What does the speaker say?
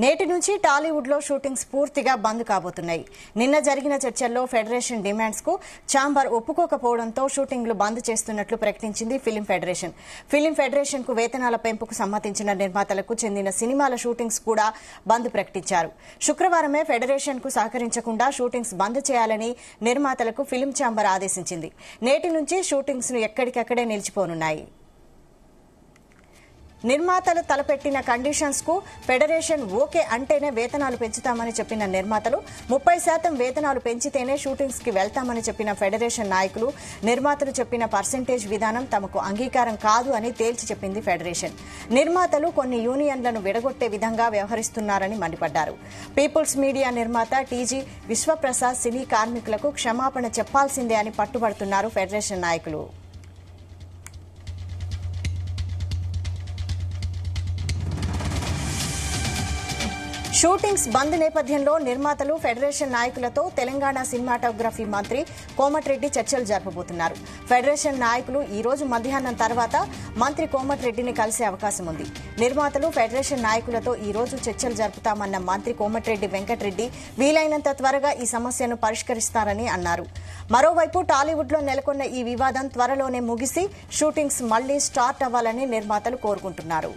నేటి నుంచి టాలీవుడ్ లో షూటింగ్స్ పూర్తిగా బంద్ కాబోతున్నాయి. నిన్న జరిగిన చర్చల్లో ఫెడరేషన్ డిమాండ్స్ కు ఛాంబర్ ఒప్పుకోకపోవడంతో షూటింగ్లు బంద్ చేస్తున్నట్లు ప్రకటించింది ఫిలిం ఫెడరేషన్. ఫిలిం ఫెడరేషన్ కు వేతనాల పెంపుకు సమ్మతించిన నిర్మాతలకు చెందిన సినిమాల షూటింగ్స్ కూడా బంద్ ప్రకటించారు. శుక్రవారమే ఫెడరేషన్ కు సహకరించకుండా షూటింగ్స్ బంద్ చేయాలని నిర్మాతలకు ఫిలిం ఛాంబర్ ఆదేశించింది. నేటి నుంచి షూటింగ్స్ ను ఎక్కడికక్కడే నిలిచిపోనున్నాయి. నిర్మాతలు తలపెట్టిన కండిషన్స్ కు ఫెడరేషన్ ఓకే అంటేనే వేతనాలు పెంచుతామని చెప్పిన నిర్మాతలు 30% వేతనాలు పెంచితేనే షూటింగ్స్ కి వెళ్తామని చెప్పిన ఫెడరేషన్ నాయకులు నిర్మాతలు చెప్పిన పర్సెంటేజ్ విధానం తమకు అంగీకారం కాదు అని తేల్చి చెప్పింది ఫెడరేషన్. నిర్మాతలు కొన్ని యూనియన్లను విడగొట్టే విధంగా వ్యవహరిస్తున్నారని మండిపడ్డారు. పీపుల్స్ మీడియా నిర్మాత టీజీ విశ్వప్రసాద్ సినీ కార్మికులకు క్షమాపణ చెప్పాల్సిందే అని పట్టుబడుతున్నారు ఫెడరేషన్ నాయకులు. షూటింగ్స్ బంద్ నేపథ్యంలో నిర్మాతలు ఫెడరేషన్ నాయకులతో తెలంగాణ సినిమాటోగ్రఫీ మంత్రి కోమటిరెడ్డి చర్చలు జరపబోతున్నారు. ఫెడరేషన్ నాయకులు ఈ రోజు మధ్యాహ్నం తర్వాత మంత్రి కోమటిరెడ్డిని కలిసే అవకాశం ఉంది. నిర్మాతలు ఫెడరేషన్ నాయకులతో ఈ రోజు చర్చలు జరుపుతామన్న మంత్రి కోమటిరెడ్డి వెంకటరెడ్డి వీలైనంత త్వరగా ఈ సమస్యను పరిష్కరిస్తారని అన్నారు. మరోవైపు టాలీవుడ్ లో నెలకొన్న ఈ వివాదం త్వరలోనే ముగిసి షూటింగ్స్ మళ్లీ స్టార్ట్ అవ్వాలని నిర్మాతలు కోరుకుంటున్నారు.